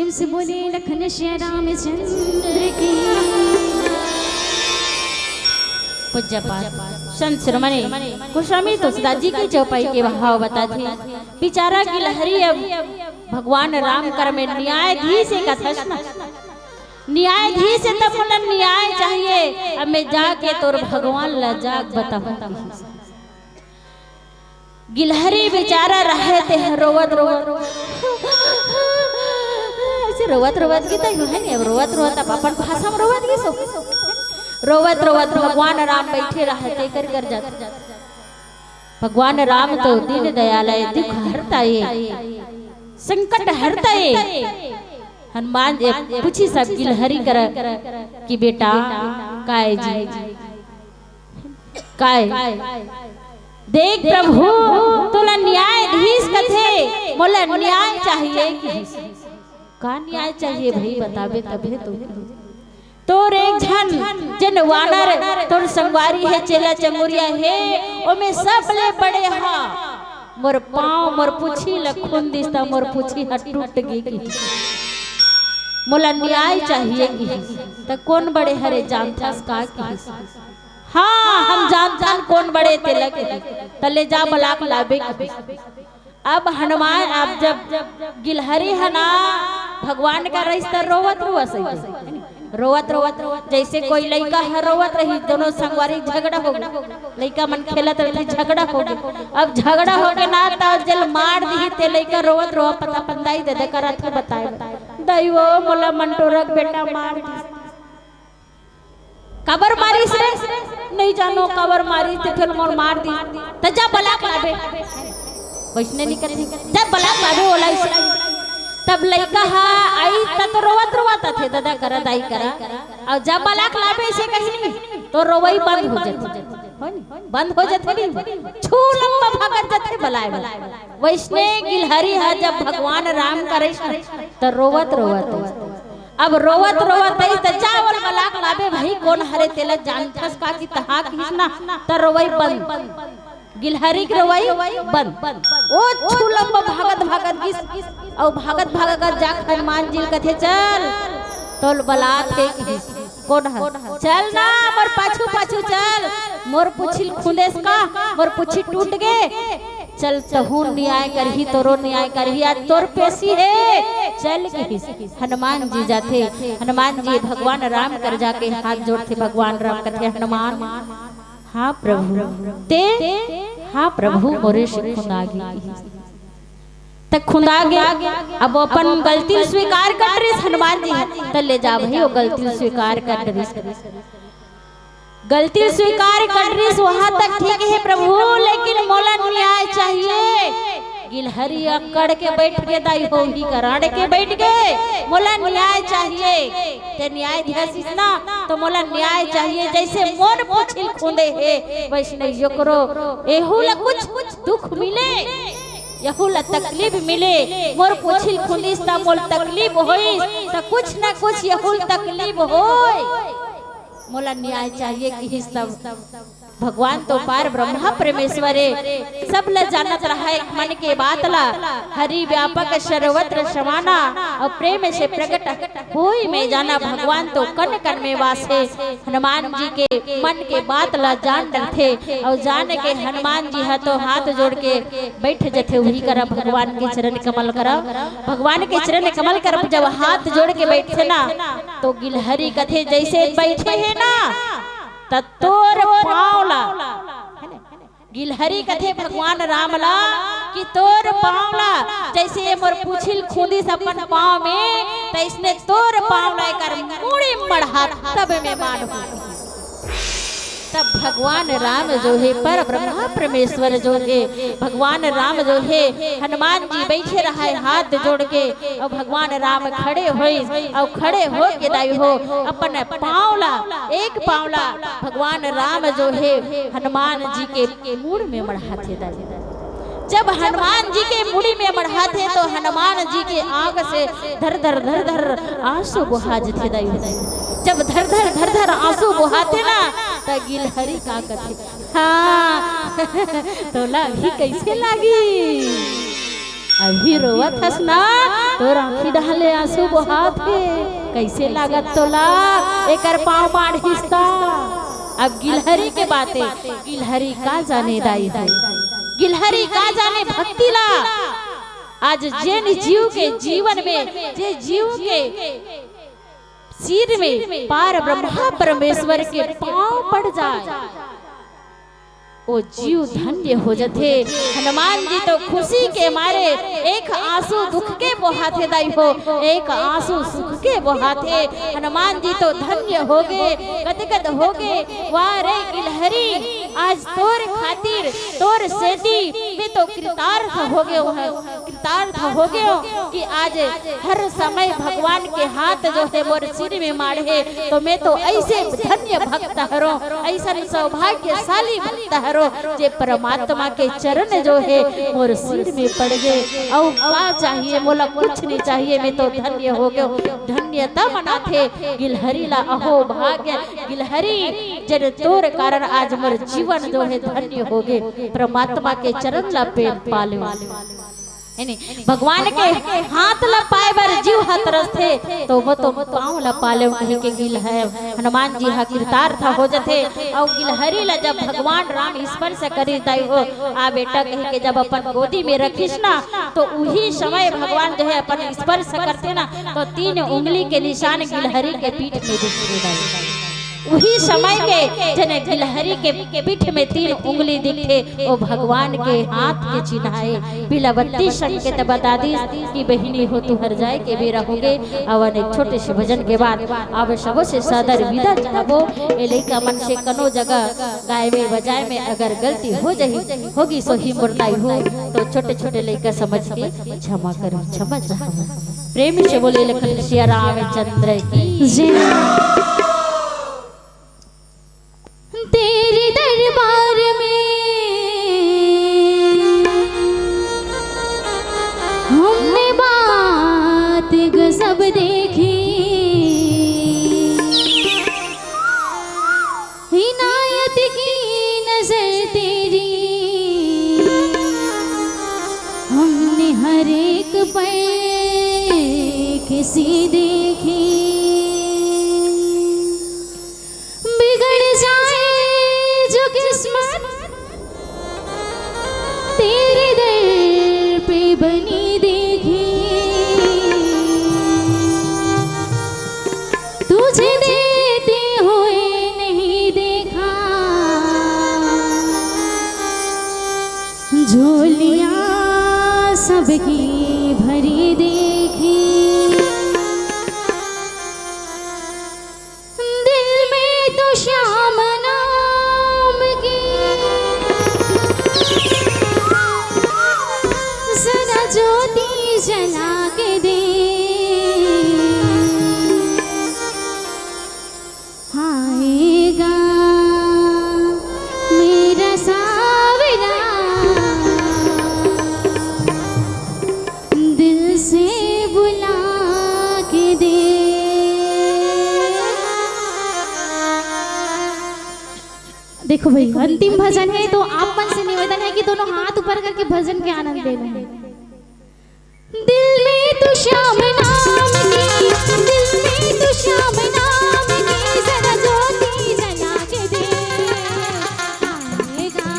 [SPEAKER 1] प्रेम से बोले लखन श्री रामचंद्र की।
[SPEAKER 2] पूज्यपाद संत शिरोमणि गोस्वामी तुलसीदास जी की चौपाई के भाव बताते। बेचारा गिलहरी अब भगवान राम कर में न्यायाधीश का था, न्यायाधीश से तब मतलब न्याय चाहिए। अब मैं जाके तोर भगवान ला जाग बताऊं। गिलहरी बेचारा रहे थे रोवत रोवत ऐसे रोवत रोवत की तो है नहीं। अब रोवत रोवत अब अपन भाषा में रोवत की सो रोवत रोवत भगवान राम बैठे रहते कर जाते। भगवान राम तो दीन दयाल है, दुख हरता है, संकट हरता है। हनुमान जी पूछी सब गिलहरी कर कि बेटा काय जी काय देख प्रभु तोला न्यायाधीश कथे मोला न्याय चाहिए कि का न्याय चाहिए भाई बतावे तबे तो तोर एक झन जन वानर तोर संगवारी है चेला चमुरिया है ओमे सब ले बड़े हा मोर पाँव मोर पूछी लखुन दिसता मोर पूछी हट टूट गई मोला न्याय चाहिए कि त कौन बड़े हरे जानथस का की। हाँ हम जान कौन बड़े तिलक तले जा बलाक लाबे। अब हनुमान अब जब गिलहरी हना भगवान का रिश्ता रोवत रोवत जैसे कोई लड़का है रोवत रही दोनों संगवारी झगड़ा हो गया, लड़का मन खेलत रही झगड़ा हो गया। अब झगड़ा हो गया ना तो जल मार दी ते लड़का रोवत रोवत पता पंदाई दे दे करत बताए दैवो मोला मंटोरक बेटा मार कबर मारी से नहीं जानो कबर मारी ते फिर मोर मार दी त जा बलाक लाबे वैसने निकल जब बलाक लाबे ओला तब लड़का हा आई तो रोवत रोवता थे दादा करा दाई करा और जब बलाक लाबे से कहीं नहीं तो रोवई बंद हो जाते बंद हो जाते नहीं छू लंबा भागत जाते बलाए वैसने गिलहरी हा जब भगवान राम करे तो रोवत अब रोवत तो चावल बलाक लाबे भाई कौन हरे तेलक जानथस का की तहा किसना तो रोवई बंद गिलहरी के रोवई बंद ओ छुलम भागत गिस और भागत जा हनुमान जी कथे चल तोल बलात के कौन है चल ना मोर पाछू चल मोर पुछिल खुंदेस का मोर पुछी टूट गए चल तहू न्याय करही तोरो न्याय करही आज तोर पेशी है चल के। हनुमान जी जाते हनुमान जी भगवान राम कर जाके हाथ जोड़ते भगवान राम कथे हनुमान हाँ प्रभु ते हाँ प्रभु मोरे से खुदा गई तक खुदा गया। अब अपन गलती स्वीकार कर रहे हनुमान जी तो ले जा भाई वो गलती स्वीकार कर रही गलती स्वीकार कर रही वहां तक ठीक है प्रभु लेकिन मोला न्याय चाहिए। गिलहरी अकड़ के बैठ के दाई हो ही कराड़ के बैठ गए मोला न्याय चाहिए ते न्यायाधीश ना तो मोला न्याय चाहिए जैसे मोर पूछिल खुंदे है वैसने योकरो एहू ला कुछ दुख मिले यहू ला तकलीफ मिले मोर पूछिल खुंदिस ता मोल तकलीफ होई तो कुछ ना कुछ यहू तकलीफ होई मोला न्याय चाहिए कि सब भगवान तो पार ब्रह्मा परमेश्वर सब ल जानत रहा है मन के बात ला हरि व्यापक सर्वत्र समाना और प्रेम से प्रकट होई में जाना भगवान तो कण कण में वास है। हनुमान जी के मन के बात ला जान रखे और जान के हनुमान जी है तो हाथ जोड़ के बैठ जथे वही करा भगवान के चरण कमल करा भगवान के चरण कमल कर जब हाथ जोड़ के बैठे ना तो गिलहरी कथे जैसे बैठे है ना तोर पावला गिलहरी कथे भगवान रामला कि तोर पावला जैसे मोर पूछिल खुदी अपन पाँव में तैसने तोर पावला कर मुड़ी मढ़ा तब में मान तब भगवान राम जो है पर ब्रह्मा परमेश्वर जो है भगवान राम जो है हनुमान जी बैठे रहे हाथ जोड़ के और भगवान राम खड़े हुए और खड़े हो के दाई हो अपन पावला एक पावला भगवान राम जो है हनुमान जी के मुड़ में मढ़ाते दाई जब हनुमान जी के मुड़ी में मढ़ाते तो हनुमान जी के आंख से धर धर आंसू बुहाते दाई जब धर धर आंसू बुहाते ना तो गिलहरी का कथे हाँ तो लागी कैसे लागी अभी रोवत हस ना तो आँखी डाले आंसू बहात है कैसे लागत तोला एकर पाँव मार हिस्ता। अब गिलहरी के बातें गिलहरी का जाने दाई है गिलहरी का जाने भक्ति ला। आज जिन जीव के जीवन में जे जीव के सिर में पार ब्रह्मा परमेश्वर के पांव पड़ जाए वो जीव धन्य हो जाते। हनुमान जी तो खुशी के मारे एक आंसू दुख के बहाते दाई हो एक आंसू सुख के बहाते। हनुमान जी तो धन्य हो गए गदगद हो गए। वाह रे गिलहरी आज तोर खातिर तोर सेती में तो कृतार्थ हो गए कृतार्थ हो गए कि आज हर समय भगवान के हाथ जो है मोर सिर में मारे तो मैं तो ऐसे धन्य भक्त हरो ऐसा सौभाग्यशाली भक्त हरो जे परमात्मा के चरण जो है मोर सिर में पड़ गए। और क्या चाहिए मोला कुछ नहीं चाहिए मैं तो धन्य हो गयो। धन्यता मनाथे गिलहरी ला अहो भाग्य गिलहरी जन तोर कारण आज मोर जीवन जो है धन्य हो गए। परमात्मा के चरण ला पे पाले भगवान के हाथ ला पाए बर जीव तरस थे तो वो तो पाँव ला पाले कहीं के गिल है। हनुमान जी हा कृतार्थ हो जाते और गिलहरी ला जब भगवान राम स्पर्श करी दाई हो आ बेटा कहीं के जब अपन गोदी में रखिस ना तो उही समय भगवान जो है अपन स्पर्श करते ना तो 3 उंगली के निशान गिलहरी के पीठ में दिखते दाई। उही समय के जने गिलहरी के पीठ में 3 उंगली दिखे वो भगवान के हाथ के चिन्हाए बिलावती संकेत बता दी कि बहिनी हो तू हर जाए के बेरा होगे। अवन एक छोटे से भजन के बाद अब सबो से सदर विदा चाहबो ए लइका मन से कनो जगह गाय में बजाए में अगर गलती हो जाही होगी सो ही मुरताई हो तो छोटे छोटे लइका समझ के क्षमा करो क्षमा चाह प्रेम से बोले लखन सिया रामचंद्र की जय।
[SPEAKER 1] तेरे दरबार में हमने बात गजब देखी इनायत की नजर तेरी हमने हर एक पल किसी देखी। बिगड़ जाए जो किस्मत तेरे दर पे बनी देखी तुझे देते हुए नहीं देखा झोलियां सबकी भरी देखी। श्याम नाम की जरा ज्योति जला के दे आएगा मेरा सावरा दिल से बुला के दे। देखो भाई अंतिम भजन है तो आप मन से निवेदन है कि दोनों हाथ ऊपर करके भजन के आनंद लेना है। दिल में तू श्याम नाम की दिल में तू श्याम नाम की जरा ज्योति जला के दे आएगा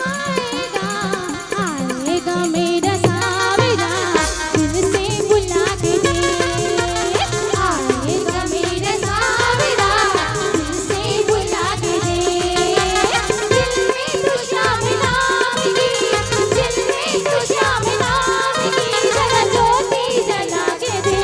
[SPEAKER 1] आएगा आएगा मेरा सावरा दिल से बुला के दे आएगा मेरा सावरा दिल से बुला के दे। जरा ज्योति जला के दे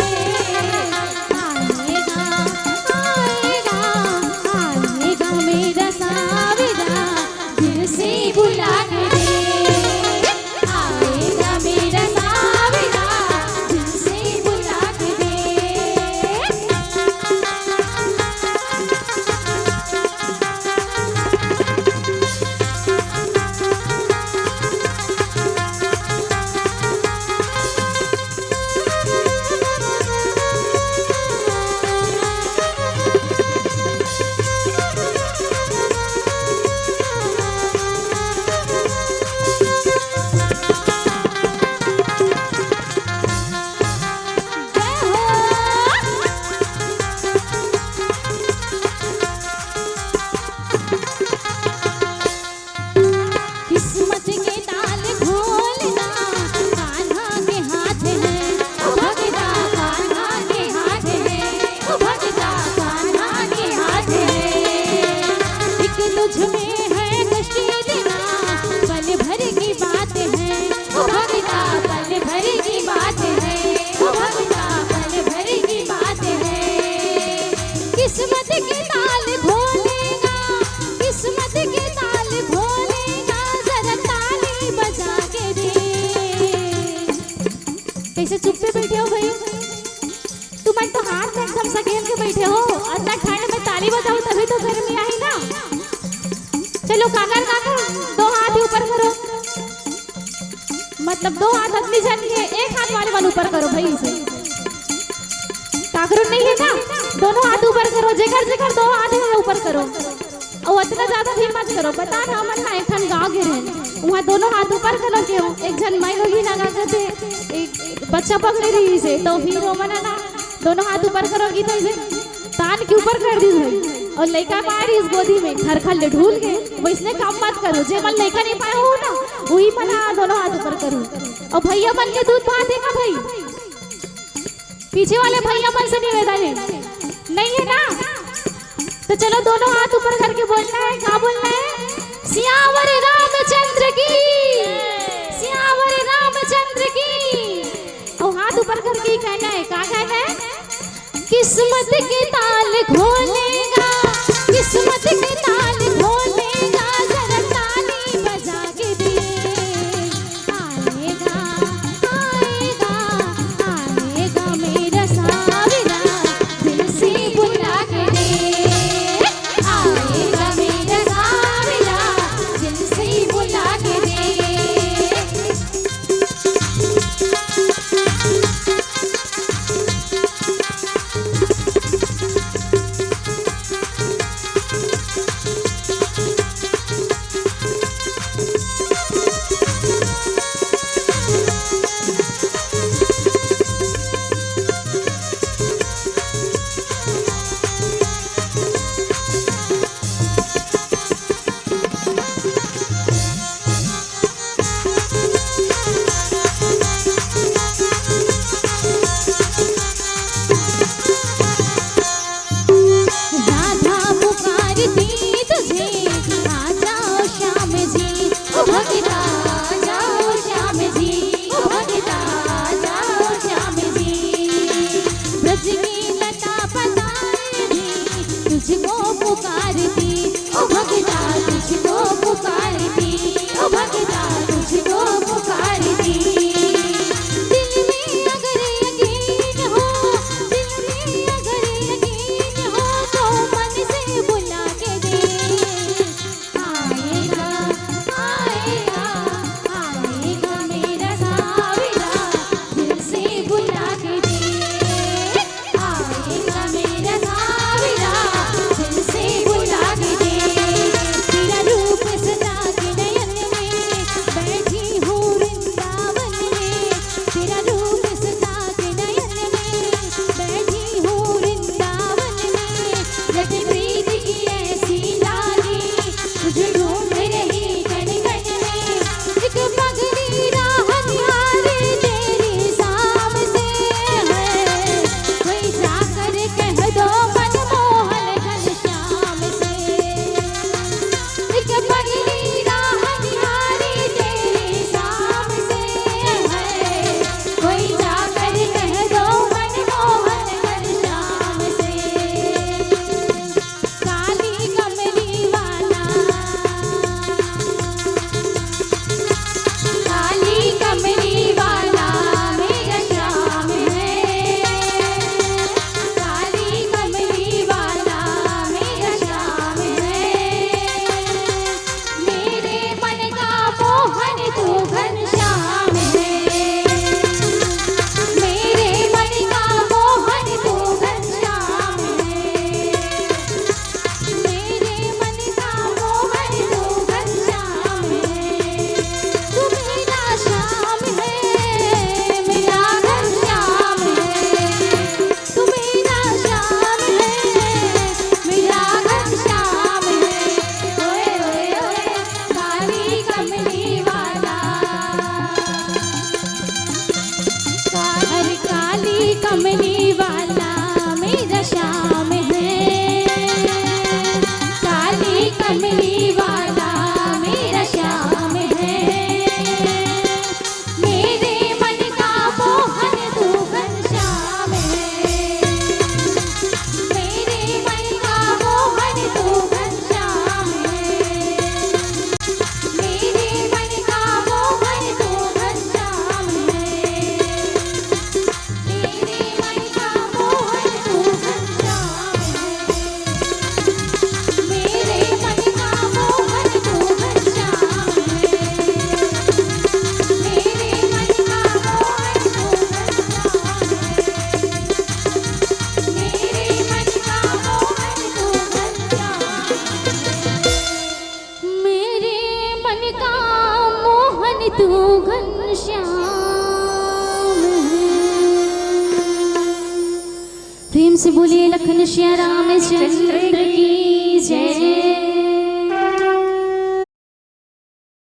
[SPEAKER 1] तुम तो हाथ में एकदम सकेल के बैठे हो, इतना ठंड में ताली बजाओ तभी तो गर्मी आई ना। चलो काका काका, दो हाथ ऊपर करो, मतलब दो हाथ अपनी जन के, एक हाथ वाले वाले ऊपर करो भाई से। काकरो नहीं है ना, दोनों हाथ ऊपर करो, जेकर जेकर दो हाथ है ऊपर करो, और इतना ज्यादा भी मत करो। बता ना मन ना एक गाँव के रहे वहाँ दोनों हाथ ऊपर करो क्यों, एक जन मैं लोग ही लगा करते, एक बच्चा पकड़े रही से, तो फिर वो मना ना दोनों हाथ ऊपर करोगी तो इसे तान के ऊपर कर दी भाई, और लड़का मारी इस गोदी में घर खल ढूल के, वो इसने काम मत करो, जे मन लड़का नहीं पाए हो ना वही मना दोनों हाथ ऊपर करो। और भैया मन के दूध पा देगा भाई, पीछे वाले भैया मन से निवेदन है, नहीं है ना, तो चलो दोनों हाथ ऊपर करके बोलना है। क्या बोलना है? सियावर रामचंद्र की, सियावर रामचंद्र की। और हाथ ऊपर करके ही कहना है। क्या कहना है? किस्मत के ताल खोलेगा, किस्मत के ताल खोलेगा, जरा ताली बजा के दे, आएगा आएगा आएगा मेरा सावरा, दिल से बुला के दे, आएगा मेरा सावरा, दिल से बुला के दे। तुझको पुकारती ओ भगता, तुझको पुकारती ओ भगता, तुझको पुकारती। दिल में अगर यकीन हो, दिल में अगर यकीन हो, तो मन से बुला के दे, आएगा आएगा आएगा मेरा सावरा, दिल से बुला के दे, आएगा मेरा सावरा, दिल से बुला तू घनश्याम है। प्रेम से बोलिए लखन श्या रामचंद्र की जय।